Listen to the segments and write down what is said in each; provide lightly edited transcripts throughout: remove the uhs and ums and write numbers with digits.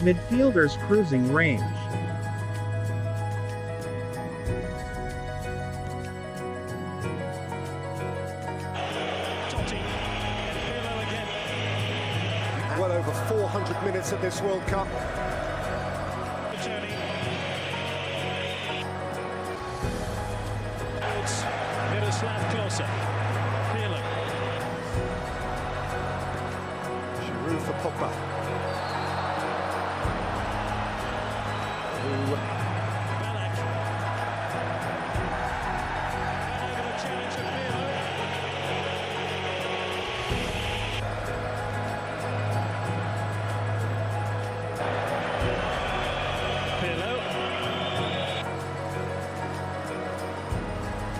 Midfielder's cruising range. Well over 400 minutes of this World Cup. Giroud for Pogba.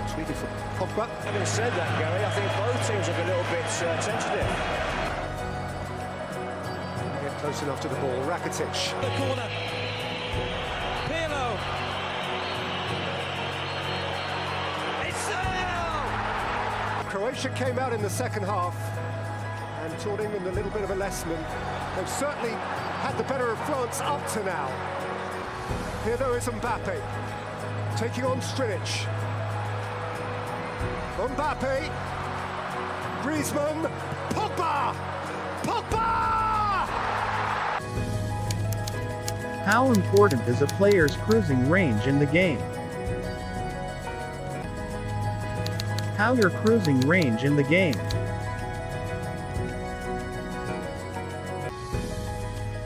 Tweeted for Pogba. Having said that, Gary, I think both teams look a little bit tentative. Get close enough to the ball. Rakitic. The corner. Pirlo. It's there! Croatia came out in the second half and taught England a little bit of a lesson. They've certainly had the better of France up to now. Here though is Mbappe, taking on Strinic. Mbappe, Griezmann, Pogba! Pogba! How important is a player's cruising range in the game? How your cruising range in the game?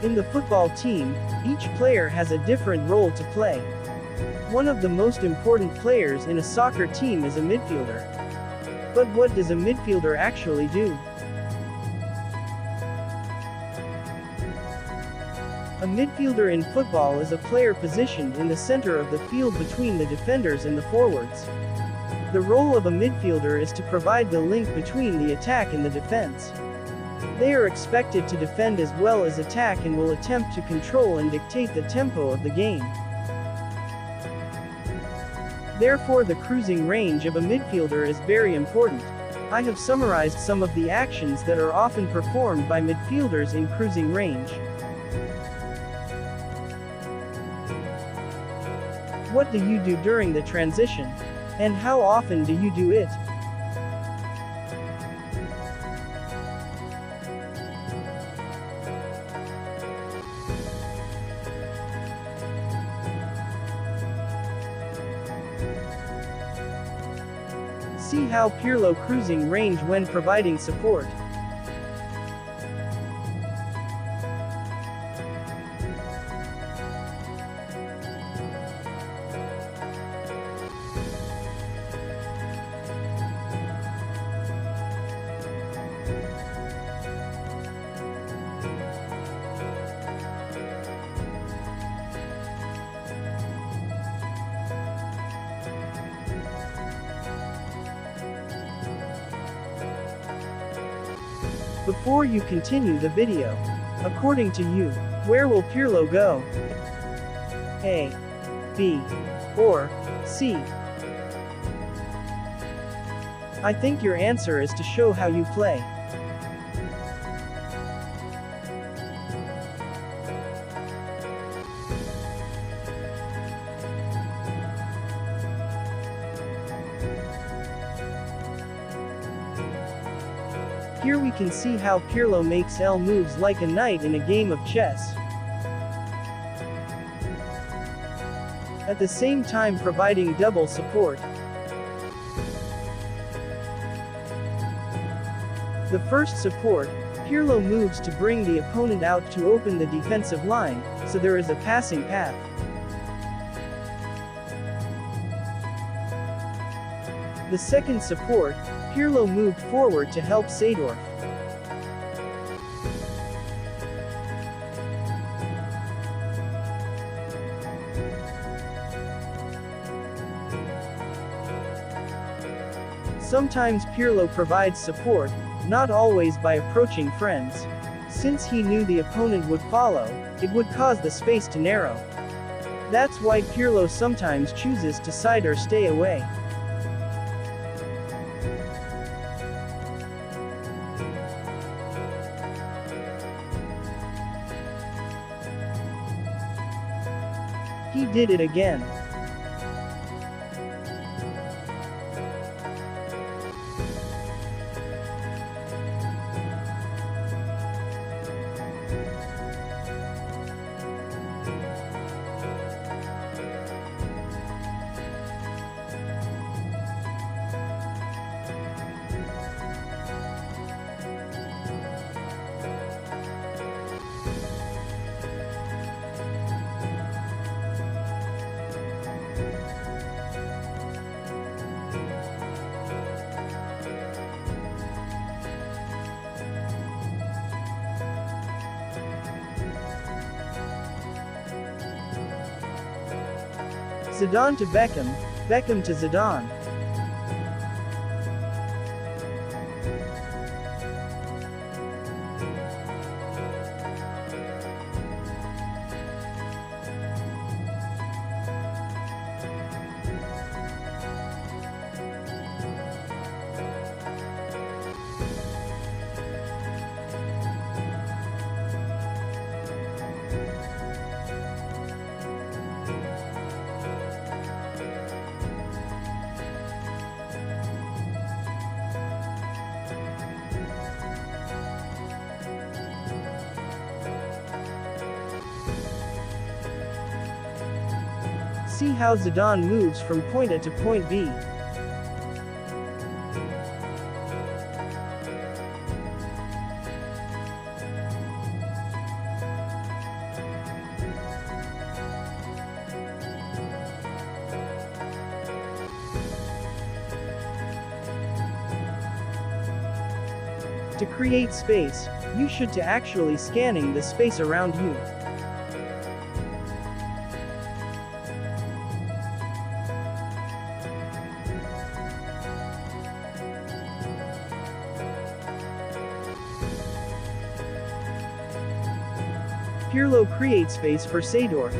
In the football team, each player has a different role to play. One of the most important players in a soccer team is a midfielder. But what does a midfielder actually do? A midfielder in football is a player positioned in the center of the field between the defenders and the forwards. The role of a midfielder is to provide the link between the attack and the defense. They are expected to defend as well as attack and will attempt to control and dictate the tempo of the game. Therefore, the cruising range of a midfielder is very important. I have summarized some of the actions that are often performed by midfielders in cruising range. What do you do during the transition? And how often do you do it? See how Pirlo cruising range when providing support. Before you continue the video, according to you, where will Pirlo go? A, B, or C? I think your answer is to show how you play. Here we can see how Pirlo makes L moves like a knight in a game of chess. At the same time providing double support. The first support, Pirlo moves to bring the opponent out to open the defensive line, so there is a passing path. The second support, Pirlo moved forward to help Seedorf. Sometimes Pirlo provides support, not always by approaching friends. Since he knew the opponent would follow, it would cause the space to narrow. That's why Pirlo sometimes chooses to side or stay away. He did it again. Zidane to Beckham, Beckham to Zidane. See how Zidane moves from point A to point B. To create space, you should to actually scanning the space around you. Pirlo creates space for Seedorf.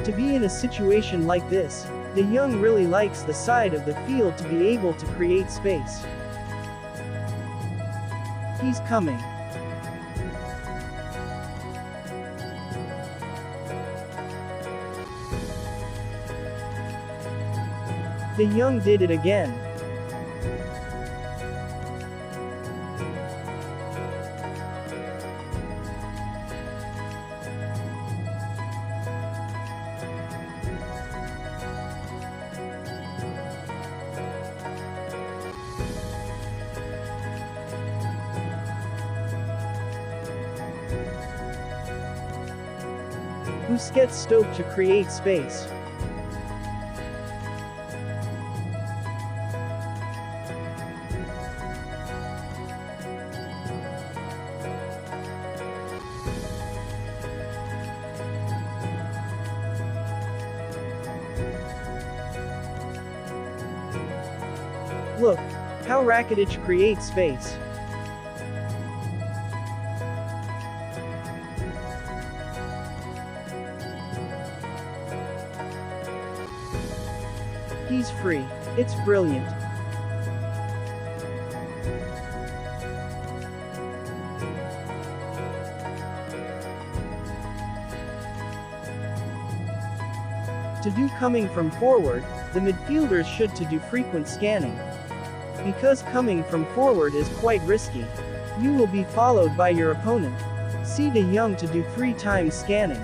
To be in a situation like this, De Jong really likes the side of the field to be able to create space. He's coming. De Jong did it again. Busquets stoked to create space. Look how Rakitic creates space. He's free. It's brilliant. To do coming from forward, the midfielders should to do frequent scanning. Because coming from forward is quite risky. You will be followed by your opponent. See De Jong to do 3 times scanning.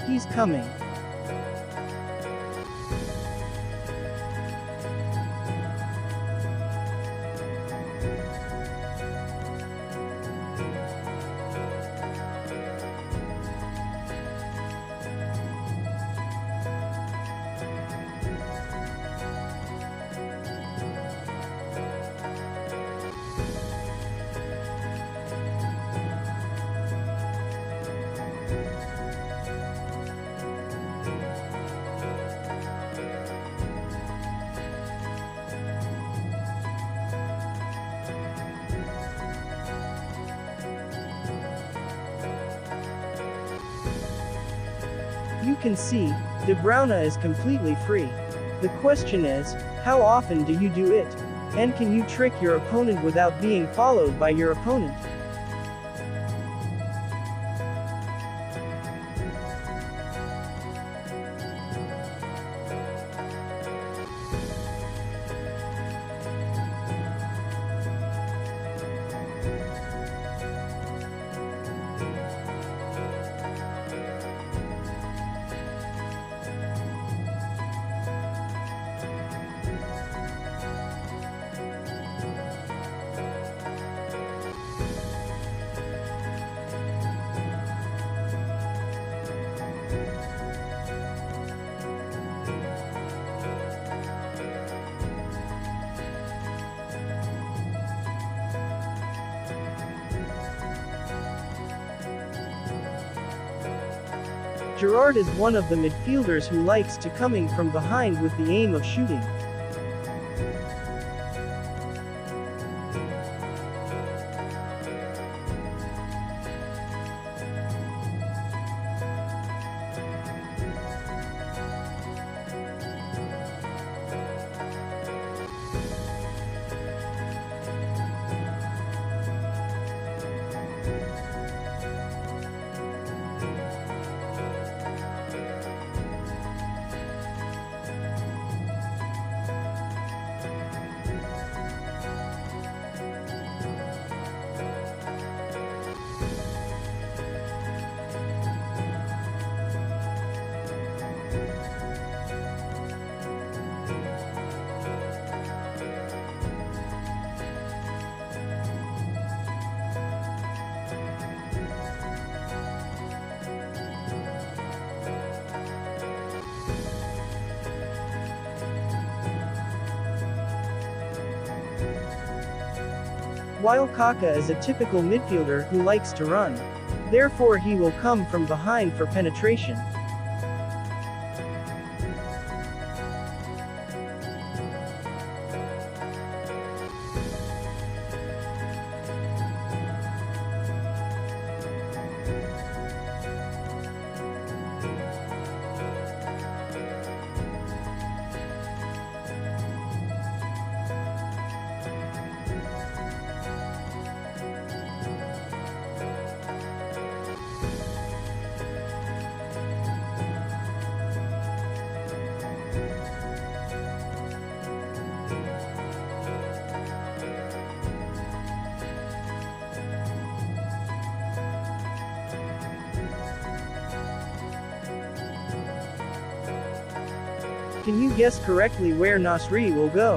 He's coming. You can see, De Bruyne is completely free. The question is, how often do you do it? And can you trick your opponent without being followed by your opponent? Gerrard is one of the midfielders who likes to coming from behind with the aim of shooting. While Kaka is a typical midfielder who likes to run. Therefore he will come from behind for penetration. Can you guess correctly where Nasri will go?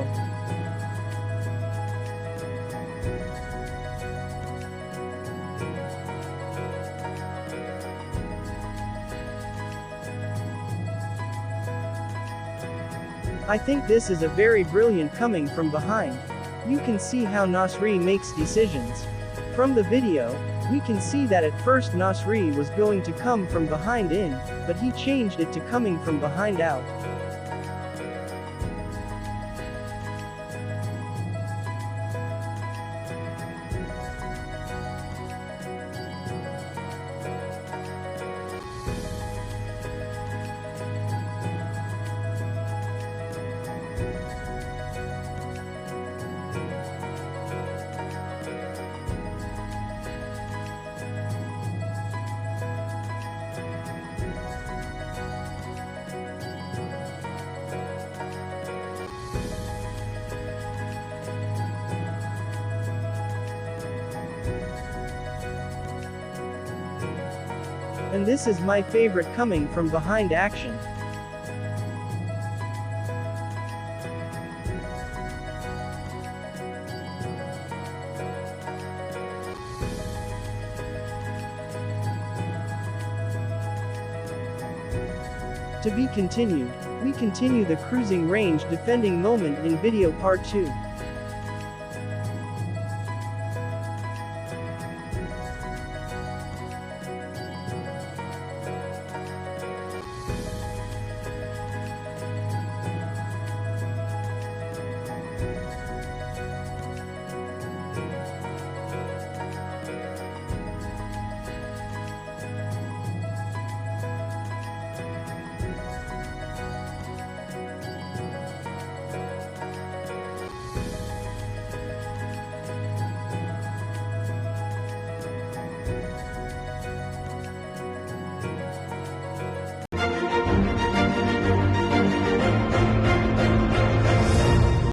I think this is a very brilliant coming from behind. You can see how Nasri makes decisions. From the video, we can see that at first Nasri was going to come from behind in, but he changed it to coming from behind out. And this is my favorite coming from behind action. To be continued. We continue the cruising range defending moment in video part 2.